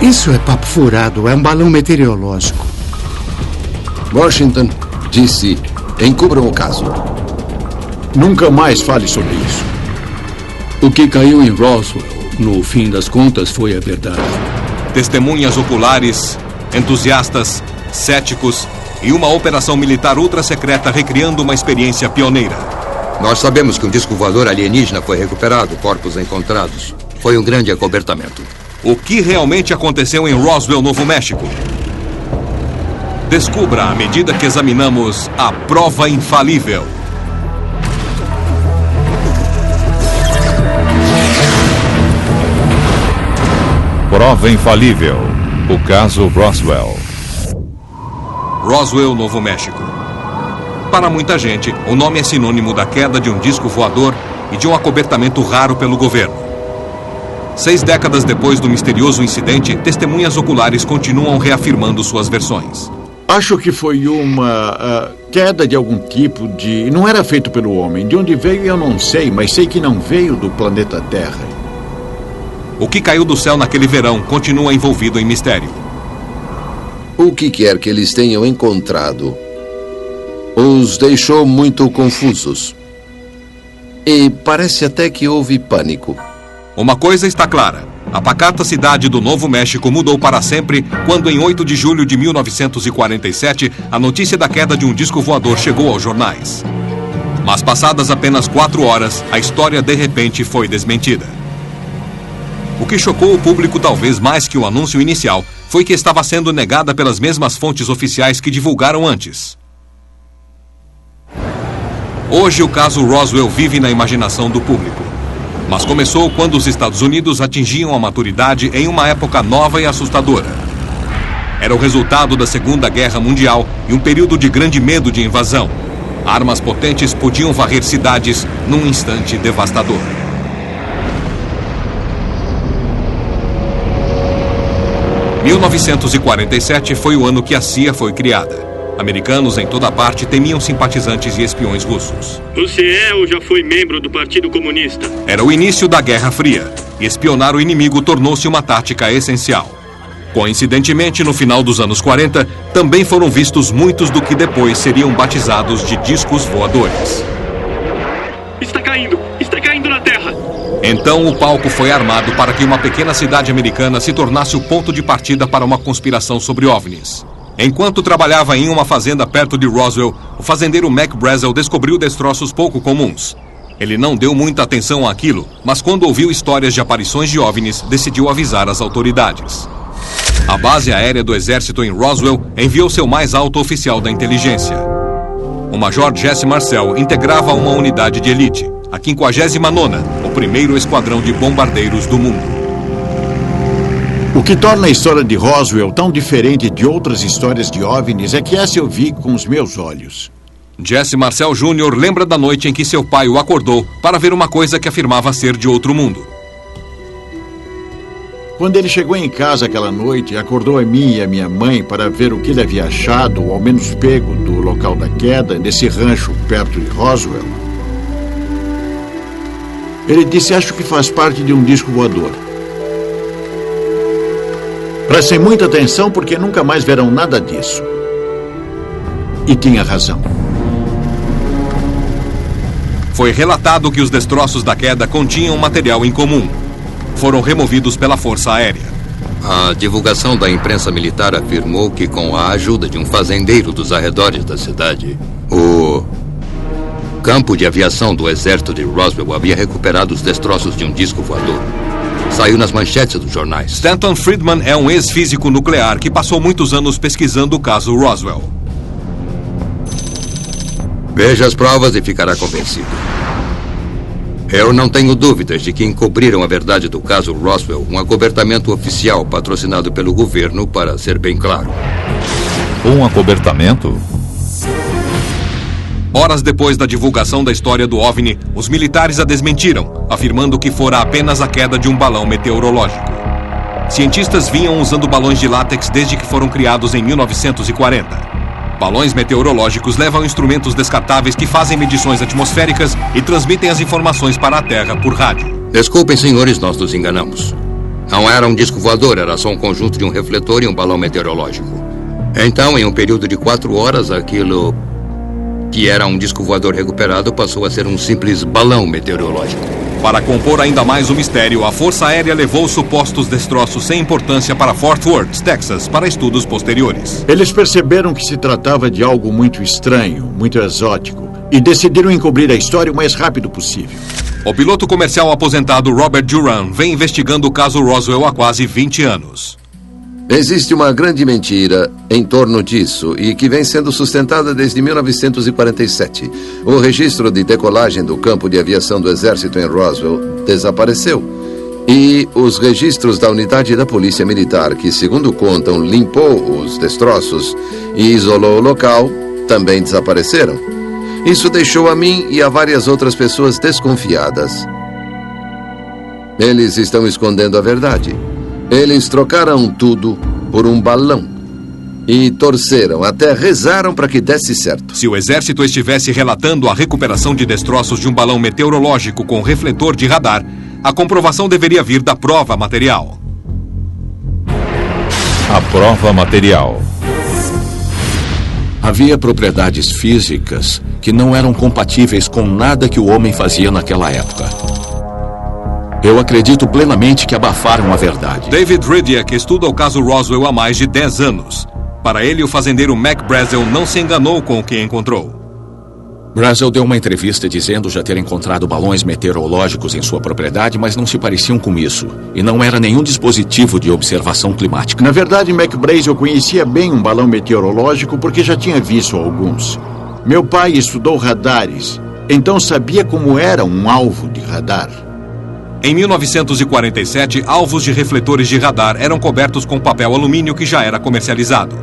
Isso é papo furado, é um balão meteorológico. Washington, D.C., encubram o caso. Nunca mais fale sobre isso. O que caiu em Roswell, no fim das contas, foi a verdade. Testemunhas oculares, entusiastas, céticos e uma operação militar ultra-secreta recriando uma experiência pioneira. Nós sabemos que um disco voador alienígena foi recuperado, corpos encontrados. Foi um grande acobertamento. O que realmente aconteceu em Roswell, Novo México? Descubra à medida que examinamos a prova infalível. Prova infalível. O caso Roswell. Roswell, Novo México. Para muita gente, o nome é sinônimo da queda de um disco voador e de um acobertamento raro pelo governo. 6 décadas depois do misterioso incidente, testemunhas oculares continuam reafirmando suas versões. Acho que foi uma queda de algum tipo de... Não era feito pelo homem. De onde veio eu não sei, mas sei que não veio do planeta Terra. O que caiu do céu naquele verão continua envolvido em mistério. O que quer que eles tenham encontrado os deixou muito confusos. E parece até que houve pânico. Uma coisa está clara. A pacata cidade do Novo México mudou para sempre quando, em 8 de julho de 1947, a notícia da queda de um disco voador chegou aos jornais. Mas passadas apenas 4 horas, a história de repente foi desmentida. O que chocou o público talvez mais que o anúncio inicial foi que estava sendo negada pelas mesmas fontes oficiais que divulgaram antes. Hoje o caso Roswell vive na imaginação do público. Mas começou quando os Estados Unidos atingiam a maturidade em uma época nova e assustadora. Era o resultado da Segunda Guerra Mundial e um período de grande medo de invasão. Armas potentes podiam varrer cidades num instante devastador. Em 1947 foi o ano que a CIA foi criada. Americanos em toda parte temiam simpatizantes e espiões russos. Você é ou já foi membro do Partido Comunista? Era o início da Guerra Fria, e espionar o inimigo tornou-se uma tática essencial. Coincidentemente, no final dos anos 40, também foram vistos muitos do que depois seriam batizados de discos voadores. Está caindo na Terra! Então o palco foi armado para que uma pequena cidade americana se tornasse o ponto de partida para uma conspiração sobre OVNIs. Enquanto trabalhava em uma fazenda perto de Roswell, o fazendeiro Mac Brazel descobriu destroços pouco comuns. Ele não deu muita atenção àquilo, mas quando ouviu histórias de aparições de OVNIs, decidiu avisar as autoridades. A base aérea do exército em Roswell enviou seu mais alto oficial da inteligência. O Major Jesse Marcel integrava uma unidade de elite, a 59ª, o primeiro esquadrão de bombardeiros do mundo. O que torna a história de Roswell tão diferente de outras histórias de OVNIs é que essa eu vi com os meus olhos. Jesse Marcel Jr. lembra da noite em que seu pai o acordou para ver uma coisa que afirmava ser de outro mundo. Quando ele chegou em casa aquela noite, acordou a mim e a minha mãe para ver o que ele havia achado, ou ao menos pego, do local da queda, nesse rancho perto de Roswell. Ele disse: acho que faz parte de um disco voador. Prestem muita atenção porque nunca mais verão nada disso. E tinha razão. Foi relatado que os destroços da queda continham material incomum. Foram removidos pela Força Aérea. A divulgação da imprensa militar afirmou que, com a ajuda de um fazendeiro dos arredores da cidade, o campo de aviação do exército de Roswell havia recuperado os destroços de um disco voador. Saiu nas manchetes dos jornais. Stanton Friedman é um ex-físico nuclear que passou muitos anos pesquisando o caso Roswell. Veja as provas e ficará convencido. Eu não tenho dúvidas de que encobriram a verdade do caso Roswell, um acobertamento oficial patrocinado pelo governo, para ser bem claro. Um acobertamento? Horas depois da divulgação da história do OVNI, os militares a desmentiram, afirmando que fora apenas a queda de um balão meteorológico. Cientistas vinham usando balões de látex desde que foram criados em 1940. Balões meteorológicos levam instrumentos descartáveis que fazem medições atmosféricas e transmitem as informações para a Terra por rádio. Desculpem, senhores, nós nos enganamos. Não era um disco voador, era só um conjunto de um refletor e um balão meteorológico. Então, em um período de 4 horas, aquilo que era um disco voador recuperado passou a ser um simples balão meteorológico. Para compor ainda mais o mistério, a Força Aérea levou supostos destroços sem importância para Fort Worth, Texas, para estudos posteriores. Eles perceberam que se tratava de algo muito estranho, muito exótico, e decidiram encobrir a história o mais rápido possível. O piloto comercial aposentado Robert Duran vem investigando o caso Roswell há quase 20 anos. Existe uma grande mentira em torno disso e que vem sendo sustentada desde 1947. O registro de decolagem do campo de aviação do Exército em Roswell desapareceu. E os registros da unidade da Polícia Militar, que, segundo contam, limpou os destroços e isolou o local, também desapareceram. Isso deixou a mim e a várias outras pessoas desconfiadas. Eles estão escondendo a verdade. Eles trocaram tudo por um balão. E torceram, até rezaram para que desse certo. Se o Exército estivesse relatando a recuperação de destroços de um balão meteorológico com refletor de radar, a comprovação deveria vir da prova material. A prova material. Havia propriedades físicas que não eram compatíveis com nada que o homem fazia naquela época. Eu acredito plenamente que abafaram a verdade. David Rydiak estuda o caso Roswell há mais de 10 anos. Para ele, o fazendeiro Mac Brazel não se enganou com o que encontrou. Brazel deu uma entrevista dizendo já ter encontrado balões meteorológicos em sua propriedade, mas não se pareciam com isso. E não era nenhum dispositivo de observação climática. Na verdade, Mac Brazel conhecia bem um balão meteorológico porque já tinha visto alguns. Meu pai estudou radares, então sabia como era um alvo de radar. Em 1947, alvos de refletores de radar eram cobertos com papel alumínio que já era comercializado.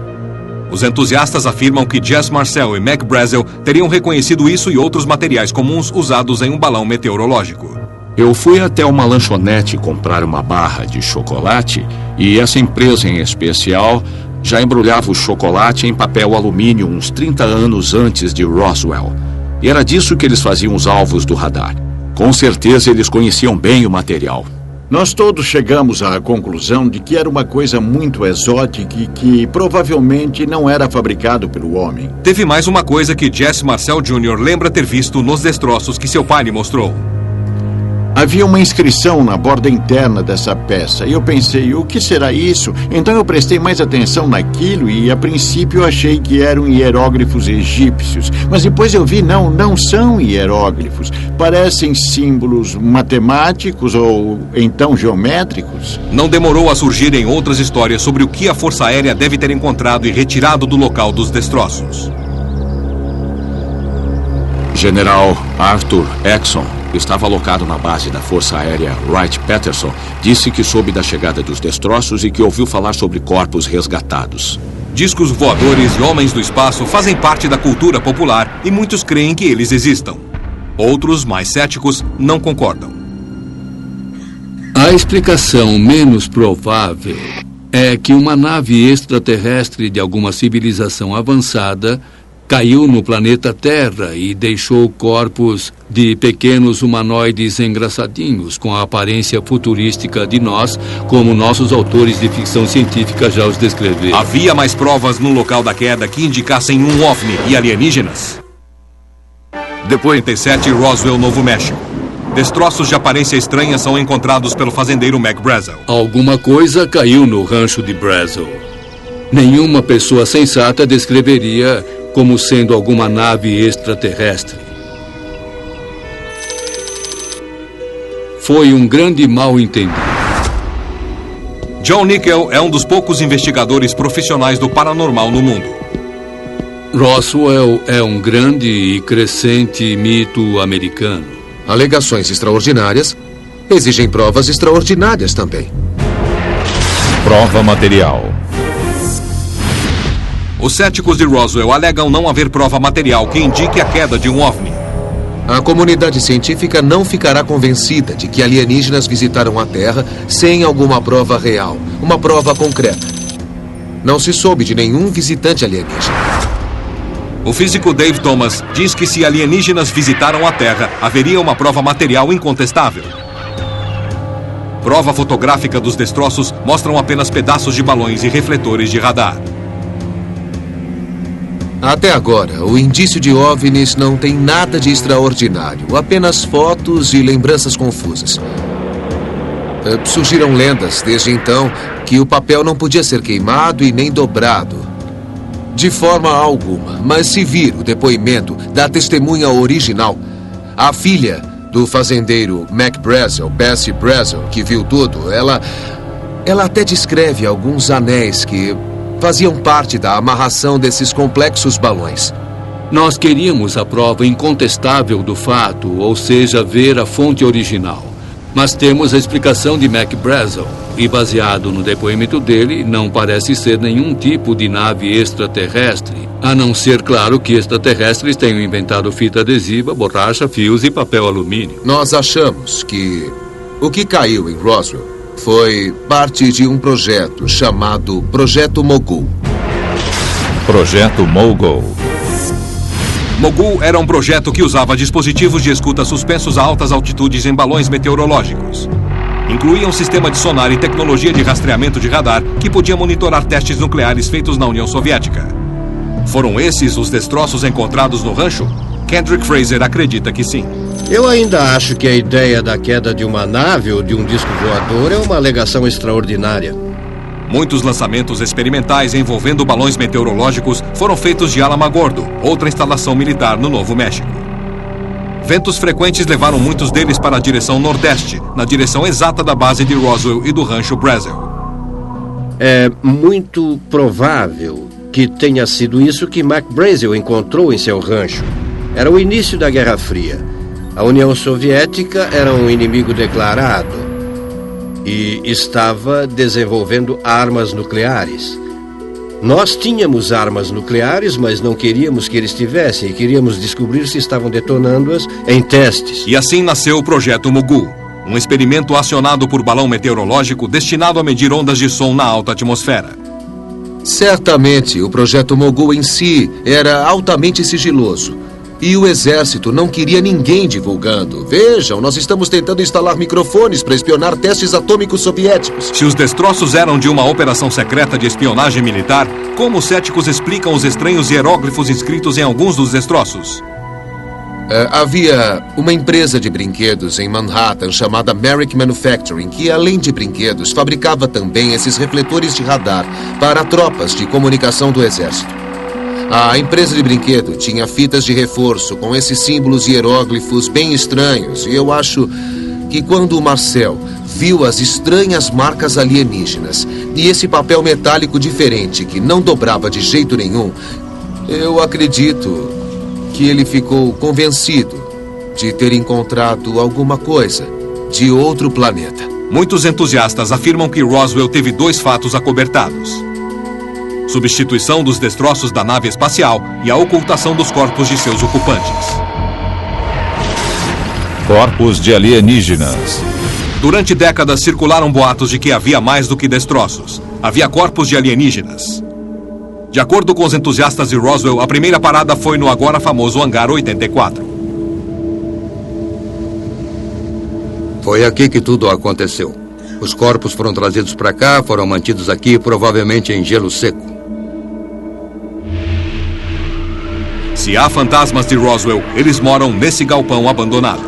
Os entusiastas afirmam que Jess Marcel e Mac Brazel teriam reconhecido isso e outros materiais comuns usados em um balão meteorológico. Eu fui até uma lanchonete comprar uma barra de chocolate e essa empresa em especial já embrulhava o chocolate em papel alumínio uns 30 anos antes de Roswell. E era disso que eles faziam os alvos do radar. Com certeza eles conheciam bem o material. Nós todos chegamos à conclusão de que era uma coisa muito exótica e que provavelmente não era fabricado pelo homem. Teve mais uma coisa que Jesse Marcel Jr. lembra ter visto nos destroços que seu pai lhe mostrou. Havia uma inscrição na borda interna dessa peça e eu pensei, o que será isso? Então eu prestei mais atenção naquilo e a princípio achei que eram hieróglifos egípcios. Mas depois eu vi, não são hieróglifos. Parecem símbolos matemáticos ou então geométricos. Não demorou a surgirem outras histórias sobre o que a Força Aérea deve ter encontrado e retirado do local dos destroços. General Arthur Exon, que estava alocado na base da Força Aérea Wright-Patterson, disse que soube da chegada dos destroços e que ouviu falar sobre corpos resgatados. Discos voadores e homens do espaço fazem parte da cultura popular e muitos creem que eles existam. Outros, mais céticos, não concordam. A explicação menos provável é que uma nave extraterrestre de alguma civilização avançada caiu no planeta Terra e deixou corpos de pequenos humanoides engraçadinhos com a aparência futurística de nós, como nossos autores de ficção científica já os descreveram. Havia mais provas no local da queda que indicassem um OVNI e alienígenas? Depois de 47, Roswell, Novo México. Destroços de aparência estranha são encontrados pelo fazendeiro Mac Brazel. Alguma coisa caiu no rancho de Brazel. Nenhuma pessoa sensata descreveria como sendo alguma nave extraterrestre. Foi um grande mal-entendido. John Nickel é um dos poucos investigadores profissionais do paranormal no mundo. Roswell é um grande e crescente mito americano. Alegações extraordinárias exigem provas extraordinárias também. Prova material. Os céticos de Roswell alegam não haver prova material que indique a queda de um OVNI. A comunidade científica não ficará convencida de que alienígenas visitaram a Terra sem alguma prova real, uma prova concreta. Não se soube de nenhum visitante alienígena. O físico Dave Thomas diz que se alienígenas visitaram a Terra, haveria uma prova material incontestável. prova fotográfica dos destroços mostram apenas pedaços de balões e refletores de radar. Até agora, o indício de OVNIs não tem nada de extraordinário, apenas fotos e lembranças confusas. Surgiram lendas desde então que o papel não podia ser queimado e nem dobrado. De forma alguma, mas se vir o depoimento da testemunha original, a filha do fazendeiro Mac Brazel, Bessie Brazel, que viu tudo, ela até descreve alguns anéis que faziam parte da amarração desses complexos balões. Nós queríamos a prova incontestável do fato, ou seja, ver a fonte original. Mas temos a explicação de Mac Brazel, e baseado no depoimento dele, não parece ser nenhum tipo de nave extraterrestre, a não ser, claro, que extraterrestres tenham inventado fita adesiva, borracha, fios e papel alumínio. Nós achamos que o que caiu em Roswell foi parte de um projeto chamado Projeto Mogul. Projeto Mogul. Mogul era um projeto que usava dispositivos de escuta suspensos a altas altitudes em balões meteorológicos. Incluía um sistema de sonar e tecnologia de rastreamento de radar que podia monitorar testes nucleares feitos na União Soviética. Foram esses os destroços encontrados no rancho? Kendrick Fraser acredita que sim. Eu ainda acho que a ideia da queda de uma nave ou de um disco voador é uma alegação extraordinária. Muitos lançamentos experimentais envolvendo balões meteorológicos foram feitos de Alamogordo, outra instalação militar no Novo México. Ventos frequentes levaram muitos deles para a direção nordeste, na direção exata da base de Roswell e do rancho Brazel. É muito provável que tenha sido isso que Mac Brazel encontrou em seu rancho. Era o início da Guerra Fria. A União Soviética era um inimigo declarado e estava desenvolvendo armas nucleares. Nós tínhamos armas nucleares, mas não queríamos que eles tivessem e queríamos descobrir se estavam detonando-as em testes. E assim nasceu o Projeto Mogul, um experimento acionado por balão meteorológico destinado a medir ondas de som na alta atmosfera. Certamente, o Projeto Mogul em si era altamente sigiloso. E o exército não queria ninguém divulgando. Vejam, nós estamos tentando instalar microfones para espionar testes atômicos soviéticos. Se os destroços eram de uma operação secreta de espionagem militar, como os céticos explicam os estranhos hieróglifos inscritos em alguns dos destroços? Havia uma empresa de brinquedos em Manhattan chamada Merrick Manufacturing, que além de brinquedos, fabricava também esses refletores de radar para tropas de comunicação do exército. A empresa de brinquedo tinha fitas de reforço com esses símbolos hieróglifos bem estranhos. E eu acho que quando o Marcel viu as estranhas marcas alienígenas e esse papel metálico diferente que não dobrava de jeito nenhum, eu acredito que ele ficou convencido de ter encontrado alguma coisa de outro planeta. Muitos entusiastas afirmam que Roswell teve dois fatos acobertados: substituição dos destroços da nave espacial e a ocultação dos corpos de seus ocupantes. Corpos de alienígenas. Durante décadas circularam boatos de que havia mais do que destroços. Havia corpos de alienígenas. De acordo com os entusiastas de Roswell, a primeira parada foi no agora famoso Hangar 84. Foi aqui que tudo aconteceu. Os corpos foram trazidos para cá, foram mantidos aqui, provavelmente em gelo seco. Se há fantasmas de Roswell, eles moram nesse galpão abandonado.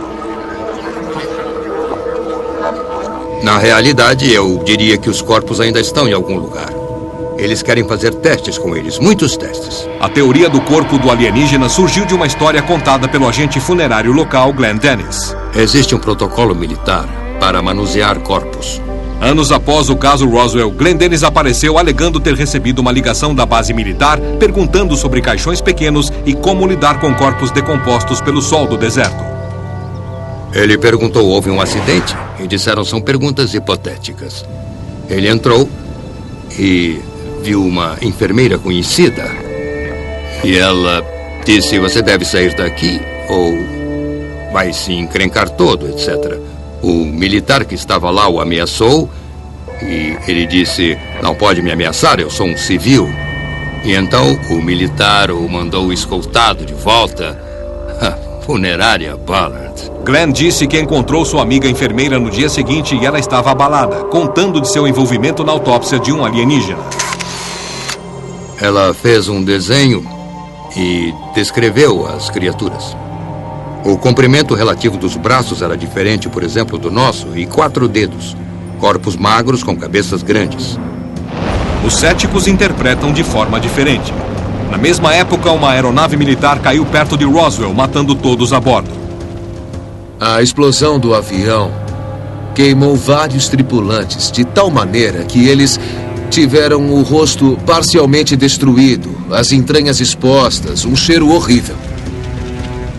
Na realidade, eu diria que os corpos ainda estão em algum lugar. Eles querem fazer testes com eles, muitos testes. A teoria do corpo do alienígena surgiu de uma história contada pelo agente funerário local Glenn Dennis. Existe um protocolo militar para manusear corpos. Anos após o caso Roswell, Glenn Dennis apareceu alegando ter recebido uma ligação da base militar perguntando sobre caixões pequenos e como lidar com corpos decompostos pelo sol do deserto. Ele perguntou: houve um acidente? E disseram: são perguntas hipotéticas. Ele entrou e viu uma enfermeira conhecida. E ela disse: você deve sair daqui ou vai se encrencar todo, etc. O militar que estava lá o ameaçou e ele disse: não pode me ameaçar, eu sou um civil. E então o militar o mandou escoltado de volta. Funerária Ballard. Glenn disse que encontrou sua amiga enfermeira no dia seguinte e ela estava abalada, contando de seu envolvimento na autópsia de um alienígena. Ela fez um desenho e descreveu as criaturas. O comprimento relativo dos braços era diferente, por exemplo, do nosso, e 4 dedos. Corpos magros com cabeças grandes. Os céticos interpretam de forma diferente. Na mesma época, uma aeronave militar caiu perto de Roswell, matando todos a bordo. A explosão do avião queimou vários tripulantes de tal maneira que eles tiveram o rosto parcialmente destruído, as entranhas expostas, um cheiro horrível.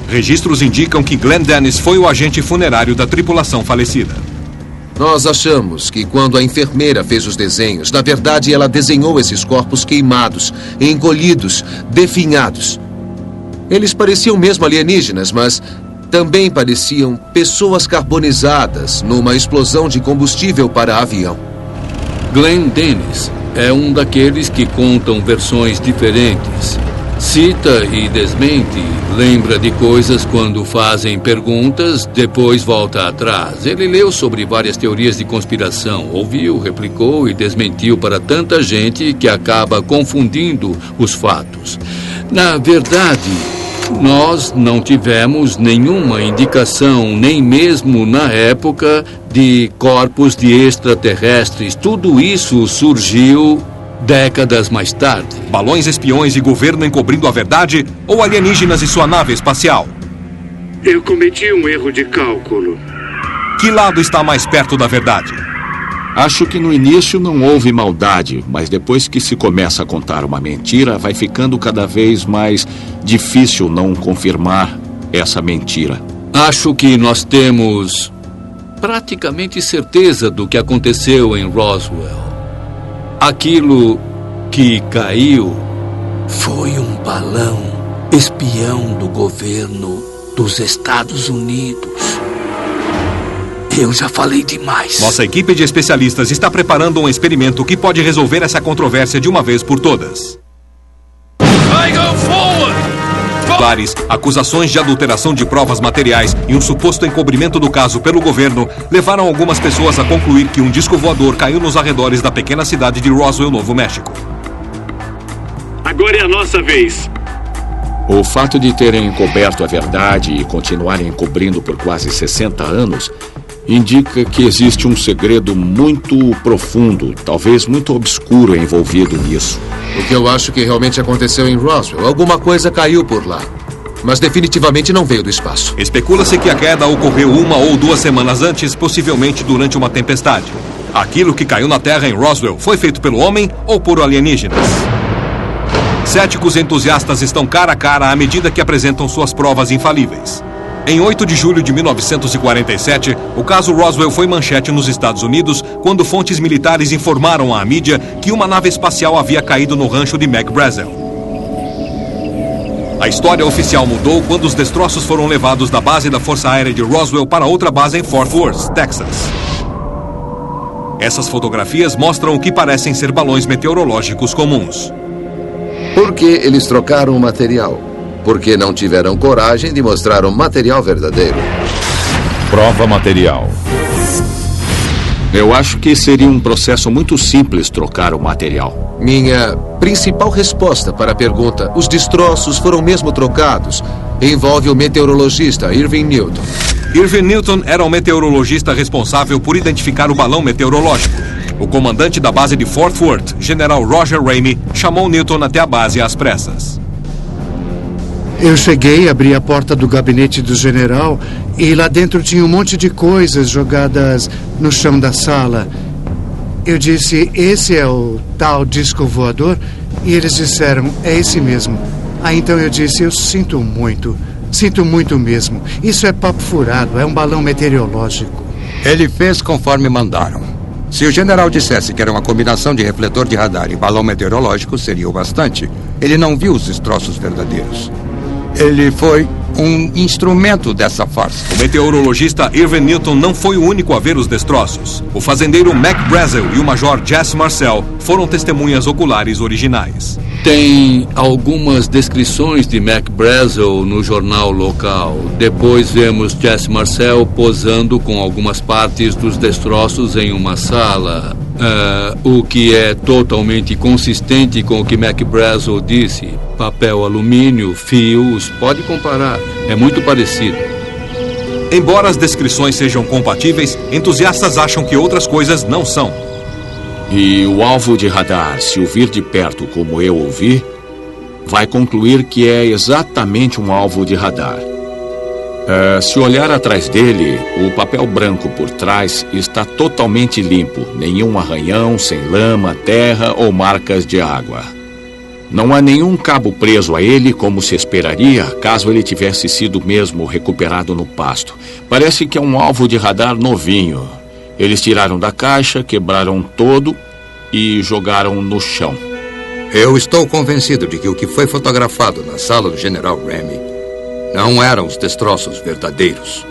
Registros indicam que Glenn Dennis foi o agente funerário da tripulação falecida. Nós achamos que quando a enfermeira fez os desenhos, na verdade ela desenhou esses corpos queimados, encolhidos, definhados. Eles pareciam mesmo alienígenas, mas também pareciam pessoas carbonizadas numa explosão de combustível para avião. Glenn Dennis é um daqueles que contam versões diferentes. Cita e desmente, lembra de coisas quando fazem perguntas, depois volta atrás. Ele leu sobre várias teorias de conspiração, ouviu, replicou e desmentiu para tanta gente que acaba confundindo os fatos. Na verdade, nós não tivemos nenhuma indicação, nem mesmo na época, de corpos de extraterrestres. Tudo isso surgiu décadas mais tarde. Balões espiões e governo encobrindo a verdade ou alienígenas e sua nave espacial? Eu cometi um erro de cálculo. Que lado está mais perto da verdade? Acho que no início não houve maldade, mas depois que se começa a contar uma mentira, vai ficando cada vez mais difícil não confirmar essa mentira. Acho que nós temos praticamente certeza do que aconteceu em Roswell. Aquilo que caiu foi um balão espião do governo dos Estados Unidos. Eu já falei demais. Nossa equipe de especialistas está preparando um experimento que pode resolver essa controvérsia de uma vez por todas. Acusações de adulteração de provas materiais e um suposto encobrimento do caso pelo governo levaram algumas pessoas a concluir que um disco voador caiu nos arredores da pequena cidade de Roswell, Novo México. Agora é a nossa vez. O fato de terem encoberto a verdade e continuarem encobrindo por quase 60 anos indica que existe um segredo muito profundo, talvez muito obscuro envolvido nisso. O que eu acho que realmente aconteceu em Roswell, alguma coisa caiu por lá, mas definitivamente não veio do espaço. Especula-se que a queda ocorreu 1 ou 2 semanas antes, possivelmente durante uma tempestade. Aquilo que caiu na Terra em Roswell foi feito pelo homem ou por alienígenas? Céticos e entusiastas estão cara a cara à medida que apresentam suas provas infalíveis. Em 8 de julho de 1947, o caso Roswell foi manchete nos Estados Unidos quando fontes militares informaram à mídia que uma nave espacial havia caído no rancho de Mac Brazel. A história oficial mudou quando os destroços foram levados da base da Força Aérea de Roswell para outra base em Fort Worth, Texas. Essas fotografias mostram o que parecem ser balões meteorológicos comuns. Por que eles trocaram o material? Porque não tiveram coragem de mostrar o material verdadeiro. Prova material. Eu acho que seria um processo muito simples trocar o material. Minha principal resposta para a pergunta, os destroços foram mesmo trocados, envolve o meteorologista Irving Newton. Irving Newton era o meteorologista responsável por identificar o balão meteorológico. O comandante da base de Fort Worth, General Roger Ramey, chamou Newton até a base às pressas. Eu cheguei, abri a porta do gabinete do general e lá dentro tinha um monte de coisas jogadas no chão da sala. Eu disse, esse é o tal disco voador? E eles disseram, é esse mesmo. Aí então eu disse, eu sinto muito mesmo. Isso é papo furado, é um balão meteorológico. Ele fez conforme mandaram. Se o general dissesse que era uma combinação de refletor de radar e balão meteorológico, seria o bastante. Ele não viu os destroços verdadeiros. Ele foi um instrumento dessa farsa. O meteorologista Irving Newton não foi o único a ver os destroços. O fazendeiro Mac Brazel e o major Jesse Marcel foram testemunhas oculares originais. Tem algumas descrições de Mac Brazel no jornal local. Depois vemos Jesse Marcel posando com algumas partes dos destroços em uma sala. O que é totalmente consistente com o que Mac Brazel disse. Papel alumínio, fios, pode comparar. É muito parecido. Embora as descrições sejam compatíveis, entusiastas acham que outras coisas não são. E o alvo de radar, se o vir de perto como eu o vi, vai concluir que é exatamente um alvo de radar. Se olhar atrás dele, o papel branco por trás está totalmente limpo. Nenhum arranhão, sem lama, terra ou marcas de água. Não há nenhum cabo preso a ele, como se esperaria, caso ele tivesse sido mesmo recuperado no pasto. Parece que é um alvo de radar novinho. Eles tiraram da caixa, quebraram todo e jogaram no chão. Eu estou convencido de que o que foi fotografado na sala do General Remy não eram os destroços verdadeiros.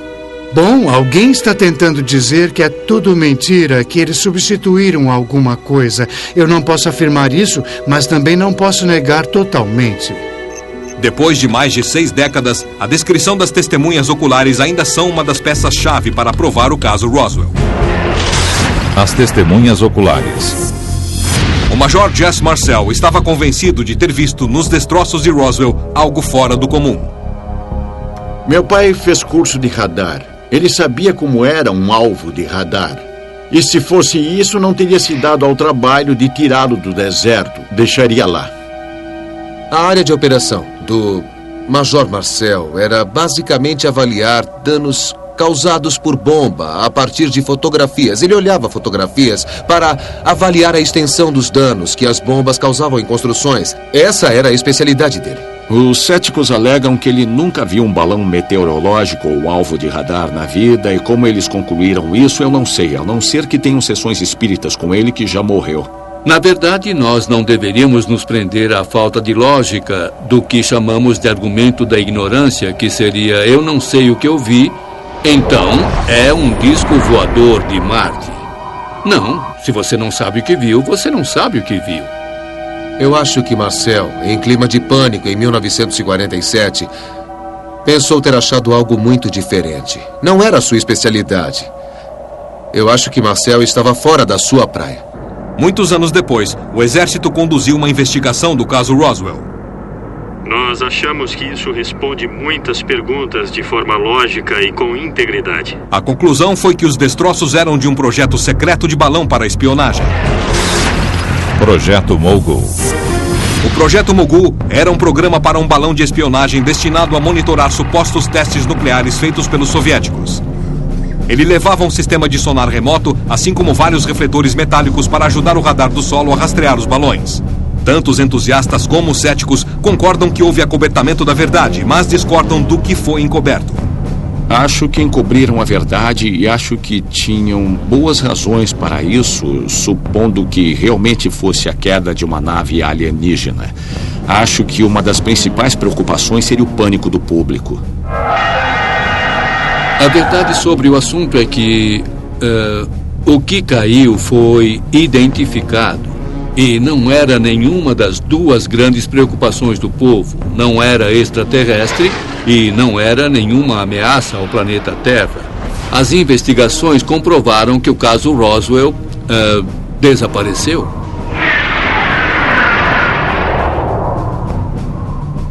Bom, alguém está tentando dizer que é tudo mentira, que eles substituíram alguma coisa. Eu não posso afirmar isso, mas também não posso negar totalmente. Depois de mais de 6 décadas, a descrição das testemunhas oculares ainda são uma das peças-chave para provar o caso Roswell. As testemunhas oculares. O major Jesse Marcel estava convencido de ter visto nos destroços de Roswell algo fora do comum. Meu pai fez curso de radar. Ele sabia como era um alvo de radar. E se fosse isso, não teria se dado ao trabalho de tirá-lo do deserto. Deixaria lá. A área de operação do Major Marcel era basicamente avaliar danos causados por bomba a partir de fotografias. Ele olhava fotografias para avaliar a extensão dos danos que as bombas causavam em construções. Essa era a especialidade dele. Os céticos alegam que ele nunca viu um balão meteorológico ou alvo de radar na vida, e como eles concluíram isso, eu não sei, a não ser que tenham sessões espíritas com ele que já morreu. Na verdade, nós não deveríamos nos prender à falta de lógica do que chamamos de argumento da ignorância, que seria eu não sei o que eu vi, então é um disco voador de Marte. Não, se você não sabe o que viu, você não sabe o que viu. Eu acho que Marcel, em clima de pânico em 1947, pensou ter achado algo muito diferente. Não era a sua especialidade. Eu acho que Marcel estava fora da sua praia. Muitos anos depois, o exército conduziu uma investigação do caso Roswell. Nós achamos que isso responde muitas perguntas de forma lógica e com integridade. A conclusão foi que os destroços eram de um projeto secreto de balão para espionagem. Projeto Mogul. O Projeto Mogul era um programa para um balão de espionagem destinado a monitorar supostos testes nucleares feitos pelos soviéticos. Ele levava um sistema de sonar remoto, assim como vários refletores metálicos para ajudar o radar do solo a rastrear os balões. Tanto os entusiastas como os céticos concordam que houve acobertamento da verdade, mas discordam do que foi encoberto. Acho que encobriram a verdade e acho que tinham boas razões para isso, supondo que realmente fosse a queda de uma nave alienígena. Acho que uma das principais preocupações seria o pânico do público. A verdade sobre o assunto é que o que caiu foi identificado. E não era nenhuma das duas grandes preocupações do povo. Não era extraterrestre e não era nenhuma ameaça ao planeta Terra. As investigações comprovaram que o caso Roswell desapareceu.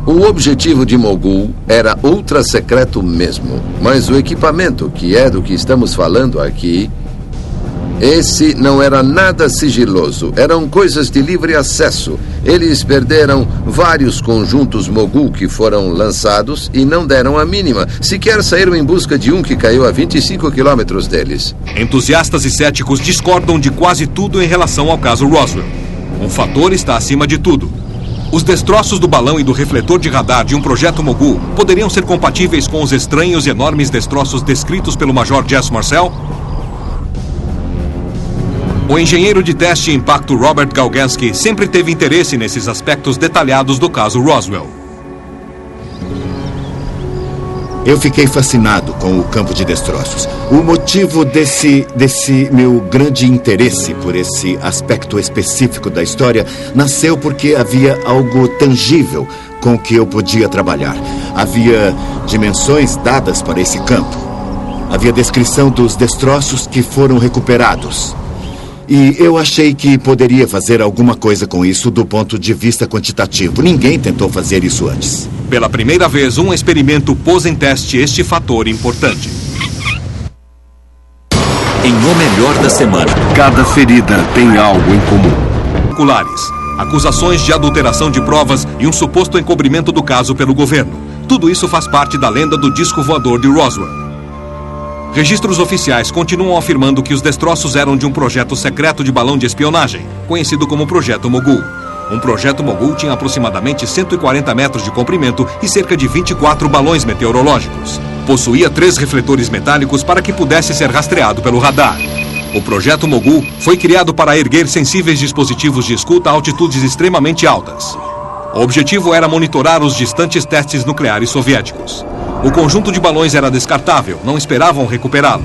O objetivo de Mogul era ultra secreto mesmo, mas o equipamento, que é do que estamos falando aqui, esse não era nada sigiloso, eram coisas de livre acesso. Eles perderam vários conjuntos Mogul que foram lançados e não deram a mínima. Sequer saíram em busca de um que caiu a 25 quilômetros deles. Entusiastas e céticos discordam de quase tudo em relação ao caso Roswell. Um fator está acima de tudo. Os destroços do balão e do refletor de radar de um projeto Mogul poderiam ser compatíveis com os estranhos e enormes destroços descritos pelo Major Jesse Marcel? O engenheiro de teste e impacto Robert Galgansky sempre teve interesse nesses aspectos detalhados do caso Roswell. Eu fiquei fascinado com o campo de destroços. O motivo desse meu grande interesse por esse aspecto específico da história nasceu porque havia algo tangível com que eu podia trabalhar. Havia dimensões dadas para esse campo. Havia descrição dos destroços que foram recuperados. E eu achei que poderia fazer alguma coisa com isso do ponto de vista quantitativo. Ninguém tentou fazer isso antes. Pela primeira vez, um experimento pôs em teste este fator importante. Em O Melhor da Semana, cada ferida tem algo em comum. Oculares, acusações de adulteração de provas e um suposto encobrimento do caso pelo governo. Tudo isso faz parte da lenda do disco voador de Roswell. Registros oficiais continuam afirmando que os destroços eram de um projeto secreto de balão de espionagem, conhecido como Projeto Mogul. Um projeto Mogul tinha aproximadamente 140 metros de comprimento e cerca de 24 balões meteorológicos. Possuía 3 refletores metálicos para que pudesse ser rastreado pelo radar. O projeto Mogul foi criado para erguer sensíveis dispositivos de escuta a altitudes extremamente altas. O objetivo era monitorar os distantes testes nucleares soviéticos. O conjunto de balões era descartável, não esperavam recuperá-lo.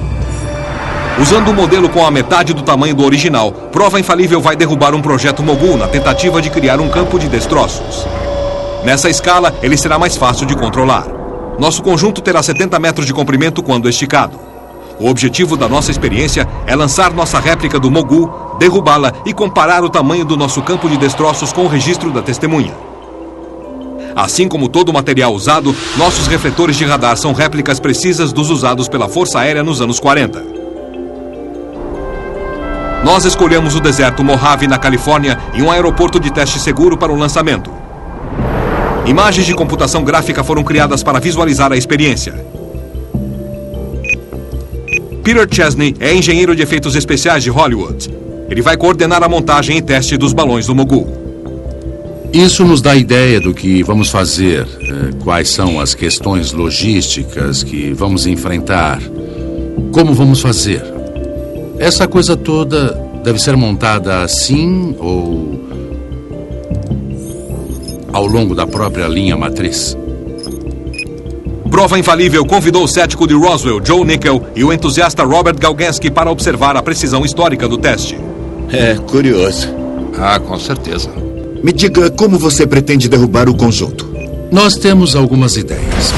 Usando um modelo com a metade do tamanho do original, Prova Infalível vai derrubar um projeto Mogul na tentativa de criar um campo de destroços. Nessa escala, ele será mais fácil de controlar. Nosso conjunto terá 70 metros de comprimento quando esticado. O objetivo da nossa experiência é lançar nossa réplica do Mogul, derrubá-la e comparar o tamanho do nosso campo de destroços com o registro da testemunha. Assim como todo o material usado, nossos refletores de radar são réplicas precisas dos usados pela Força Aérea nos anos 40. Nós escolhemos o deserto Mojave, na Califórnia, e um aeroporto de teste seguro para o lançamento. Imagens de computação gráfica foram criadas para visualizar a experiência. Peter Chesney é engenheiro de efeitos especiais de Hollywood. Ele vai coordenar a montagem e teste dos balões do Mogul. Isso nos dá ideia do que vamos fazer, quais são as questões logísticas que vamos enfrentar, como vamos fazer. Essa coisa toda deve ser montada assim ou ao longo da própria linha matriz. Prova Infalível convidou o cético de Roswell, Joe Nickel, e o entusiasta Robert Galgansky para observar a precisão histórica do teste. É curioso. Ah, com certeza. Me diga como você pretende derrubar o conjunto. Nós temos algumas ideias.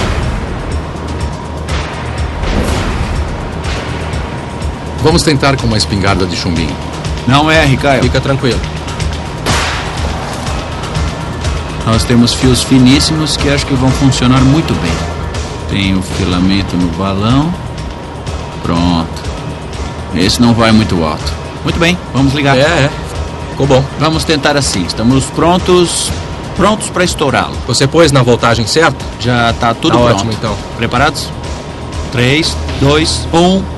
Vamos tentar com uma espingarda de chumbinho. Não erre, Caio. Fica tranquilo. Nós temos fios finíssimos que acho que vão funcionar muito bem. Tem o filamento no balão. Pronto. Esse não vai muito alto. Muito bem, vamos ligar. Ficou bom. Vamos tentar assim. Estamos prontos para estourá-lo. Você pôs na voltagem certa? Já está tudo tá pronto. Ótimo, então. Preparados? 3, 2, 1.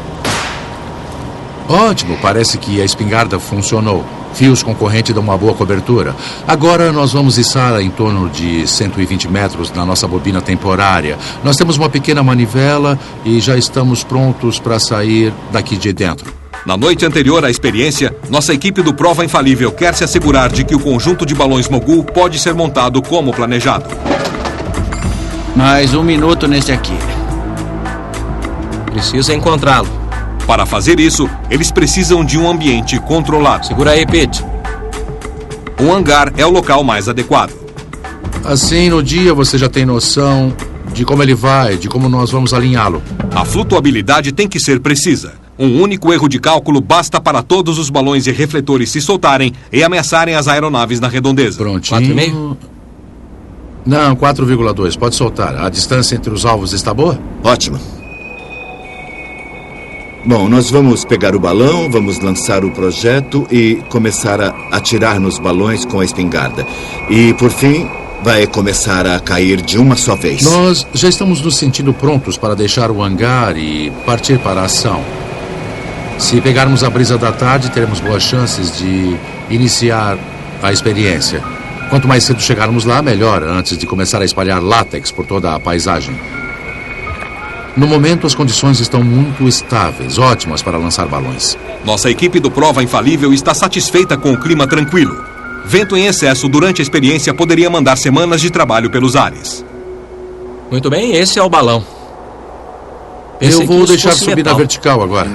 Ótimo, parece que a espingarda funcionou. Fios com corrente dão uma boa cobertura. Agora nós vamos içar em torno de 120 metros na nossa bobina temporária. Nós temos uma pequena manivela e já estamos prontos para sair daqui de dentro. Na noite anterior à experiência, nossa equipe do Prova Infalível quer se assegurar de que o conjunto de balões Mogul pode ser montado como planejado. Mais 1 minuto nesse aqui. Precisa encontrá-lo. Para fazer isso, eles precisam de um ambiente controlado. Segura aí, Pete. Um hangar é o local mais adequado. Assim, no dia você já tem noção de como ele vai, de como nós vamos alinhá-lo. A flutuabilidade tem que ser precisa. Um único erro de cálculo basta para todos os balões e refletores se soltarem e ameaçarem as aeronaves na redondeza. Prontinho. 4,5? Não, 4,2. Pode soltar. A distância entre os alvos está boa? Ótimo. Bom, nós vamos pegar o balão, vamos lançar o projeto e começar a atirar nos balões com a espingarda. E, por fim, vai começar a cair de uma só vez. Nós já estamos nos sentindo prontos para deixar o hangar e partir para a ação. Se pegarmos a brisa da tarde, teremos boas chances de iniciar a experiência. Quanto mais cedo chegarmos lá, melhor, antes de começar a espalhar látex por toda a paisagem. No momento, as condições estão muito estáveis, ótimas para lançar balões. Nossa equipe do Prova Infalível está satisfeita com o clima tranquilo. Vento em excesso durante a experiência poderia mandar semanas de trabalho pelos ares. Muito bem, esse é o balão. Eu vou deixar subir na vertical agora.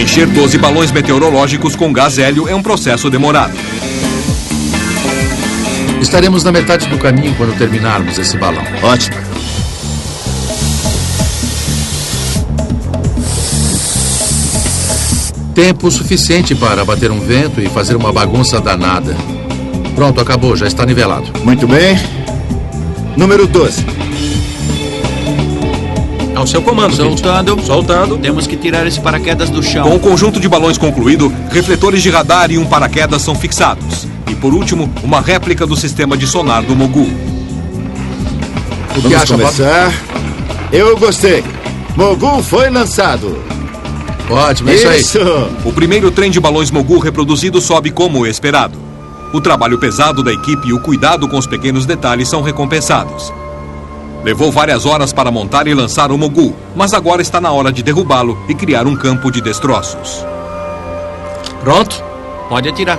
Encher 12 balões meteorológicos com gás hélio é um processo demorado. Estaremos na metade do caminho quando terminarmos esse balão. Ótimo. Tempo suficiente para bater um vento e fazer uma bagunça danada. Pronto, acabou, já está nivelado. Muito bem. Número 12. Ao seu comando, Soltando. Soltando. Temos que tirar esse paraquedas do chão. Com o conjunto de balões concluído, refletores de radar e um paraquedas são fixados. E, por último, uma réplica do sistema de sonar do Mogu. Vamos começar. Eu gostei. Mogu foi lançado. Ótimo, é isso aí. O primeiro trem de balões Mogu reproduzido sobe como esperado. O trabalho pesado da equipe e o cuidado com os pequenos detalhes são recompensados. Levou várias horas para montar e lançar o Mogu, mas agora está na hora de derrubá-lo e criar um campo de destroços. Pronto? Pode atirar.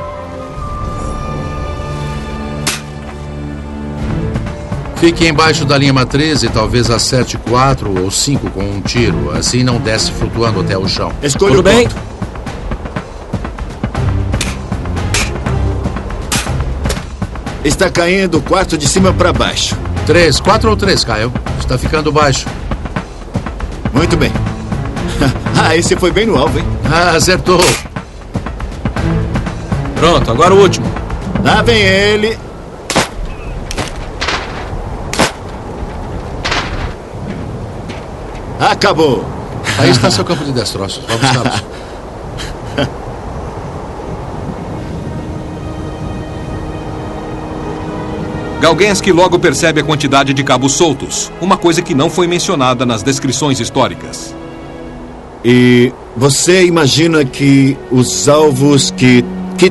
Fique embaixo da linha matriz e talvez acerte 4 ou 5 com um tiro. Assim não desce flutuando até o chão. Escolha Tudo o bem? ponto. Está caindo 4 de cima para baixo. 3, 4 ou 3, Kyle. Está ficando baixo. Muito bem. Esse foi bem no alvo, hein? Acertou. Pronto, agora o último. Lá vem ele. Acabou. Aí está seu campo de destroços. Vamos buscá-los. Galgensky logo percebe a quantidade de cabos soltos, uma coisa que não foi mencionada nas descrições históricas. E você imagina que os alvos que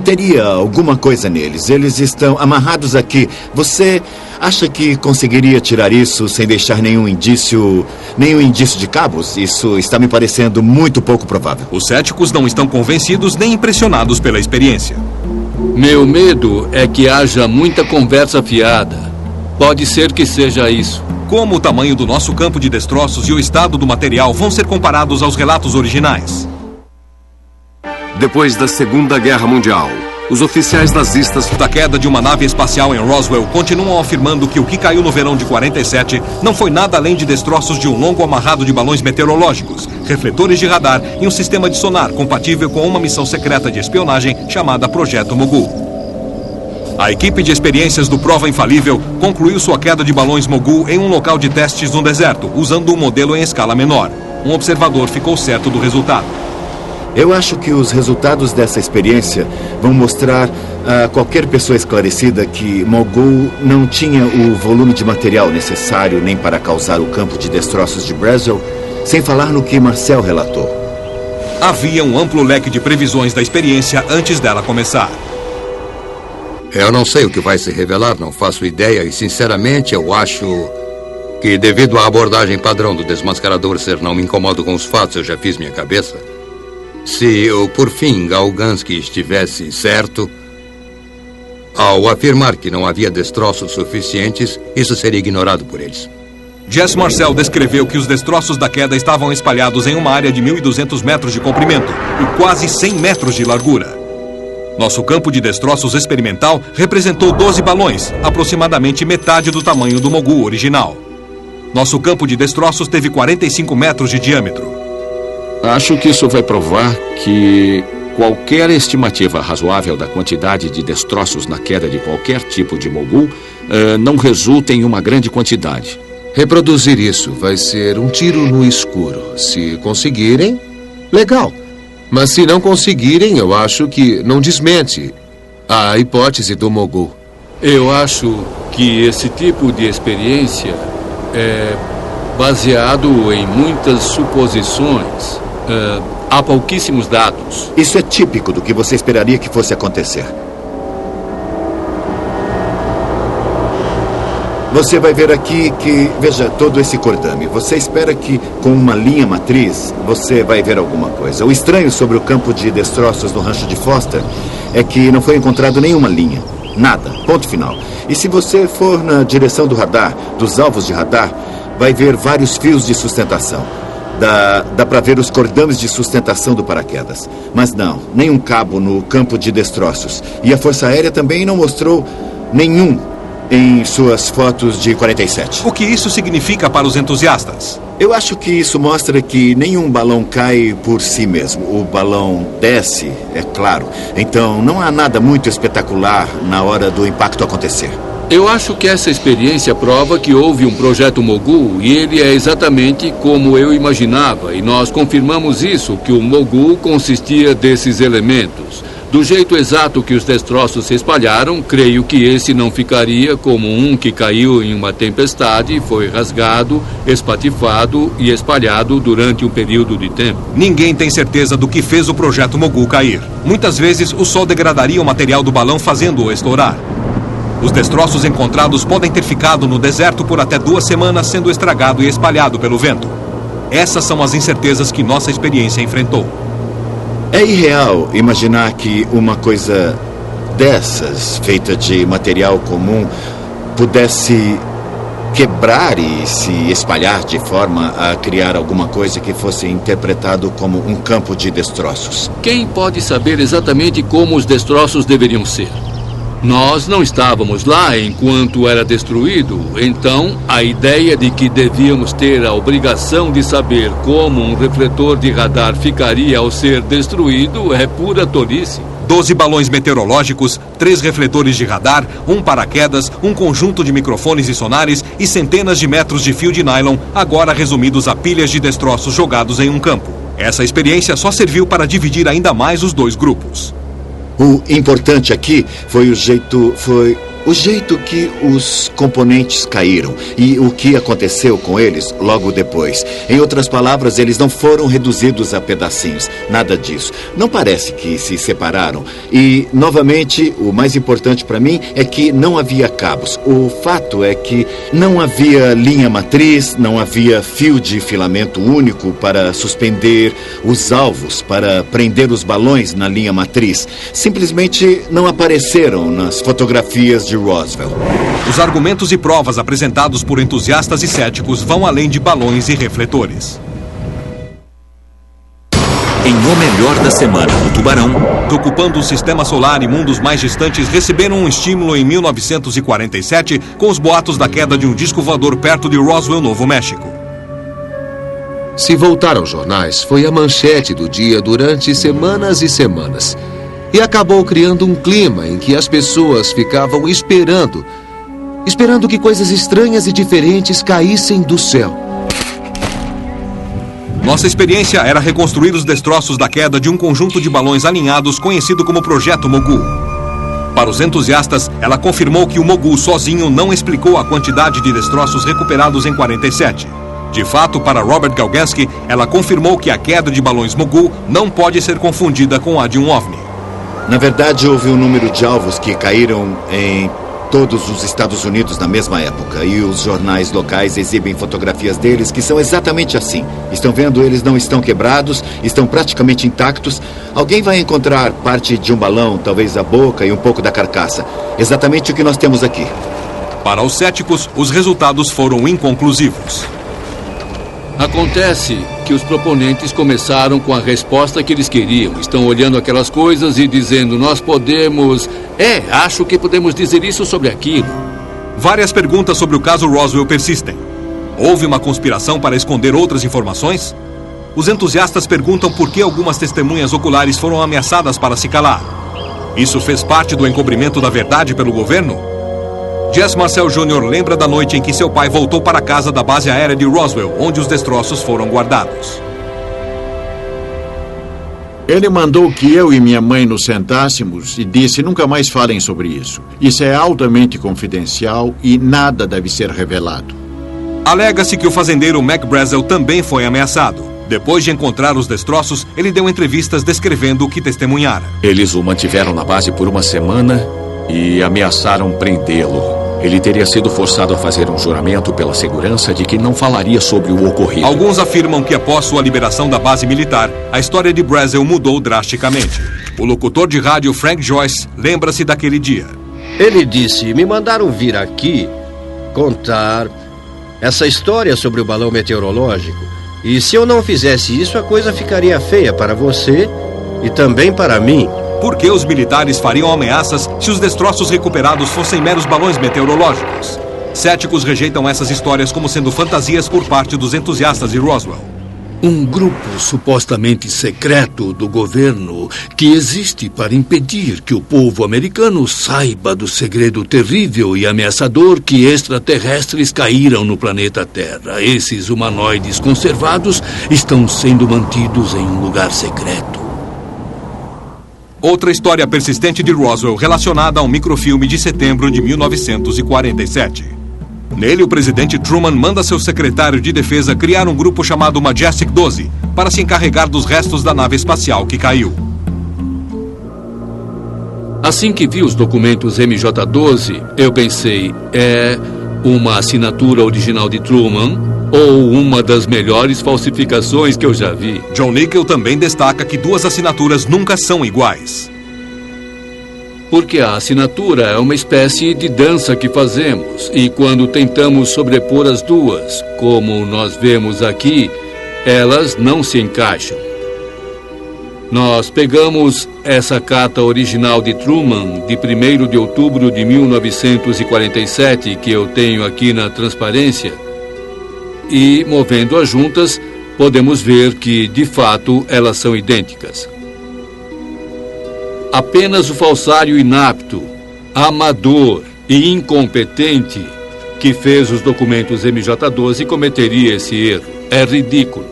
teria alguma coisa neles, eles estão amarrados aqui. Você acha que conseguiria tirar isso sem deixar nenhum indício de cabos? Isso está me parecendo muito pouco provável. Os céticos não estão convencidos nem impressionados pela experiência. Meu medo é que haja muita conversa fiada. Pode ser que seja isso. Como o tamanho do nosso campo de destroços e o estado do material vão ser comparados aos relatos originais? Depois da Segunda Guerra Mundial, os oficiais nazistas da queda de uma nave espacial em Roswell continuam afirmando que o que caiu no verão de 47 não foi nada além de destroços de um longo amarrado de balões meteorológicos, refletores de radar e um sistema de sonar compatível com uma missão secreta de espionagem chamada Projeto Mogu. A equipe de experiências do Prova Infalível concluiu sua queda de balões Mogu em um local de testes no deserto, usando um modelo em escala menor. Um observador ficou certo do resultado. Eu acho que os resultados dessa experiência vão mostrar a qualquer pessoa esclarecida que Mogu não tinha o volume de material necessário nem para causar o campo de destroços de Braswell, sem falar no que Marcel relatou. Havia um amplo leque de previsões da experiência antes dela começar. Eu não sei o que vai se revelar, não faço ideia e, sinceramente, eu acho que, devido à abordagem padrão do desmascarador ser não me incomodo com os fatos, eu já fiz minha cabeça. Se, por fim, Galgensky estivesse certo, ao afirmar que não havia destroços suficientes, isso seria ignorado por eles. Jess Marcel descreveu que os destroços da queda estavam espalhados em uma área de 1.200 metros de comprimento e quase 100 metros de largura. Nosso campo de destroços experimental representou 12 balões, aproximadamente metade do tamanho do Mogu original. Nosso campo de destroços teve 45 metros de diâmetro. Acho que isso vai provar que qualquer estimativa razoável da quantidade de destroços na queda de qualquer tipo de Mogu não resulta em uma grande quantidade. Reproduzir isso vai ser um tiro no escuro. Se conseguirem, legal. Mas se não conseguirem, eu acho que não desmente a hipótese do Mogu. Eu acho que esse tipo de experiência é baseado em muitas suposições. Há pouquíssimos dados. Isso é típico do que você esperaria que fosse acontecer. Você vai ver aqui que, veja, todo esse cordame. Você espera que, com uma linha matriz, você vai ver alguma coisa. O estranho sobre o campo de destroços no rancho de Foster é que não foi encontrado nenhuma linha. Nada. Ponto final. E se você for na direção do radar, dos alvos de radar, vai ver vários fios de sustentação. Dá para ver os cordames de sustentação do paraquedas. Mas não, nenhum cabo no campo de destroços. E a Força Aérea também não mostrou nenhum em suas fotos de 47. O que isso significa para os entusiastas? Eu acho que isso mostra que nenhum balão cai por si mesmo. O balão desce, é claro. Então não há nada muito espetacular na hora do impacto acontecer. Eu acho que essa experiência prova que houve um projeto Mogul e ele é exatamente como eu imaginava. E nós confirmamos isso, que o Mogul consistia desses elementos. Do jeito exato que os destroços se espalharam, creio que esse não ficaria como um que caiu em uma tempestade, foi rasgado, espatifado e espalhado durante um período de tempo. Ninguém tem certeza do que fez o projeto Mogul cair. Muitas vezes, o sol degradaria o material do balão, fazendo-o estourar. Os destroços encontrados podem ter ficado no deserto por até 2 semanas, sendo estragado e espalhado pelo vento. Essas são as incertezas que nossa experiência enfrentou. É irreal imaginar que uma coisa dessas, feita de material comum, pudesse quebrar e se espalhar de forma a criar alguma coisa que fosse interpretado como um campo de destroços. Quem pode saber exatamente como os destroços deveriam ser? Nós não estávamos lá enquanto era destruído, então a ideia de que devíamos ter a obrigação de saber como um refletor de radar ficaria ao ser destruído é pura tolice. 12 balões meteorológicos, 3 refletores de radar, um paraquedas, um conjunto de microfones e sonares e centenas de metros de fio de nylon, agora resumidos a pilhas de destroços jogados em um campo. Essa experiência só serviu para dividir ainda mais os 2 grupos. O importante aqui foi o jeito que os componentes caíram e o que aconteceu com eles logo depois. Em outras palavras, eles não foram reduzidos a pedacinhos. Nada disso. Não parece que se separaram. E, novamente, o mais importante para mim é que não havia cabos. O fato é que não havia linha matriz, não havia fio de filamento único para suspender os alvos, para prender os balões na linha matriz. Simplesmente não apareceram nas fotografias de Roswell. Os argumentos e provas apresentados por entusiastas e céticos vão além de balões e refletores. Em O Melhor da Semana, o Tubarão, ocupando o sistema solar e mundos mais distantes, receberam um estímulo em 1947 com os boatos da queda de um disco voador perto de Roswell, Novo México. Se voltar aos jornais, foi a manchete do dia durante semanas e semanas. E acabou criando um clima em que as pessoas ficavam esperando que coisas estranhas e diferentes caíssem do céu. Nossa experiência era reconstruir os destroços da queda de um conjunto de balões alinhados conhecido como Projeto Mogul. Para os entusiastas, ela confirmou que o Mogul sozinho não explicou a quantidade de destroços recuperados em 47. De fato, para Robert Galgansky, ela confirmou que a queda de balões Mogul não pode ser confundida com a de um OVNI. Na verdade, houve um número de alvos que caíram em todos os Estados Unidos na mesma época. E os jornais locais exibem fotografias deles que são exatamente assim. Estão vendo? Eles não estão quebrados, estão praticamente intactos. Alguém vai encontrar parte de um balão, talvez a boca e um pouco da carcaça. Exatamente o que nós temos aqui. Para os céticos, os resultados foram inconclusivos. Acontece que os proponentes começaram com a resposta que eles queriam. Estão olhando aquelas coisas e dizendo, nós podemos... acho que podemos dizer isso sobre aquilo. Várias perguntas sobre o caso Roswell persistem. Houve uma conspiração para esconder outras informações? Os entusiastas perguntam por que algumas testemunhas oculares foram ameaçadas para se calar. Isso fez parte do encobrimento da verdade pelo governo? Jess Marcel Jr. lembra da noite em que seu pai voltou para a casa da base aérea de Roswell, onde os destroços foram guardados. Ele mandou que eu e minha mãe nos sentássemos e disse, nunca mais falem sobre isso. Isso é altamente confidencial e nada deve ser revelado. Alega-se que o fazendeiro Mac Brazel também foi ameaçado. Depois de encontrar os destroços, ele deu entrevistas descrevendo o que testemunhara. Eles o mantiveram na base por 1 semana e ameaçaram prendê-lo. Ele teria sido forçado a fazer um juramento pela segurança de que não falaria sobre o ocorrido. Alguns afirmam que após sua liberação da base militar, a história de Brazel mudou drasticamente. O locutor de rádio Frank Joyce lembra-se daquele dia. Ele disse, me mandaram vir aqui contar essa história sobre o balão meteorológico. E se eu não fizesse isso, a coisa ficaria feia para você e também para mim. Por que os militares fariam ameaças se os destroços recuperados fossem meros balões meteorológicos? Céticos rejeitam essas histórias como sendo fantasias por parte dos entusiastas de Roswell. Um grupo supostamente secreto do governo que existe para impedir que o povo americano saiba do segredo terrível e ameaçador que extraterrestres caíram no planeta Terra. Esses humanoides conservados estão sendo mantidos em um lugar secreto. Outra história persistente de Roswell relacionada a um microfilme de setembro de 1947. Nele, o presidente Truman manda seu secretário de defesa criar um grupo chamado Majestic 12 para se encarregar dos restos da nave espacial que caiu. Assim que vi os documentos MJ-12, eu pensei, é uma assinatura original de Truman ou uma das melhores falsificações que eu já vi? John Nickel também destaca que duas assinaturas nunca são iguais. Porque a assinatura é uma espécie de dança que fazemos, e quando tentamos sobrepor as duas, como nós vemos aqui, elas não se encaixam. Nós pegamos essa carta original de Truman, de 1º de outubro de 1947, que eu tenho aqui na transparência, e, movendo-as juntas, podemos ver que, de fato, elas são idênticas. Apenas o falsário inapto, amador e incompetente que fez os documentos MJ-12 cometeria esse erro. É ridículo.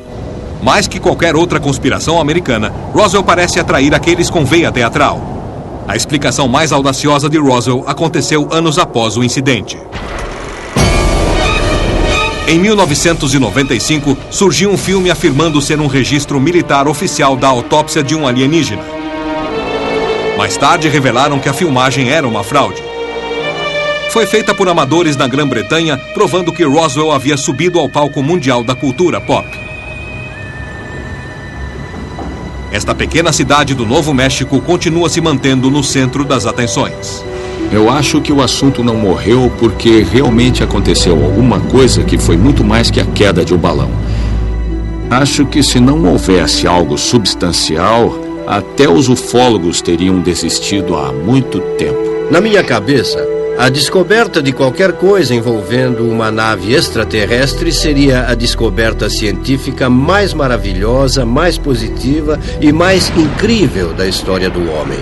Mais que qualquer outra conspiração americana, Roswell parece atrair aqueles com veia teatral. A explicação mais audaciosa de Roswell aconteceu anos após o incidente. Em 1995, surgiu um filme afirmando ser um registro militar oficial da autópsia de um alienígena. Mais tarde, revelaram que a filmagem era uma fraude. Foi feita por amadores na Grã-Bretanha, provando que Roswell havia subido ao palco mundial da cultura pop. Esta pequena cidade do Novo México continua se mantendo no centro das atenções. Eu acho que o assunto não morreu porque realmente aconteceu alguma coisa que foi muito mais que a queda de um balão. Acho que se não houvesse algo substancial, até os ufólogos teriam desistido há muito tempo. Na minha cabeça, a descoberta de qualquer coisa envolvendo uma nave extraterrestre seria a descoberta científica mais maravilhosa, mais positiva e mais incrível da história do homem.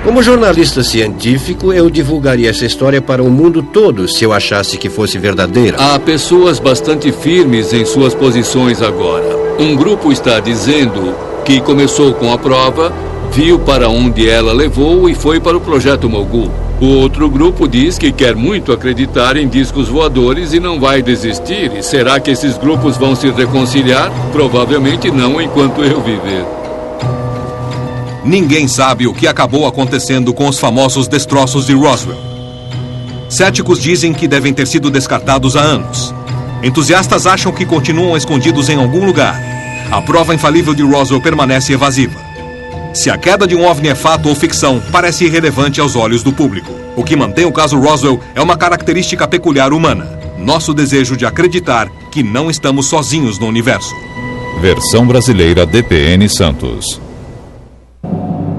Como jornalista científico, eu divulgaria essa história para o mundo todo se eu achasse que fosse verdadeira. Há pessoas bastante firmes em suas posições agora. Um grupo está dizendo que começou com a prova, viu para onde ela levou e foi para o Projeto Mogul. O outro grupo diz que quer muito acreditar em discos voadores e não vai desistir. E será que esses grupos vão se reconciliar? Provavelmente não enquanto eu viver. Ninguém sabe o que acabou acontecendo com os famosos destroços de Roswell. Céticos dizem que devem ter sido descartados há anos. Entusiastas acham que continuam escondidos em algum lugar. A prova infalível de Roswell permanece evasiva. Se a queda de um OVNI é fato ou ficção, parece irrelevante aos olhos do público. O que mantém o caso Roswell é uma característica peculiar humana: nosso desejo de acreditar que não estamos sozinhos no universo. Versão brasileira DPN Santos.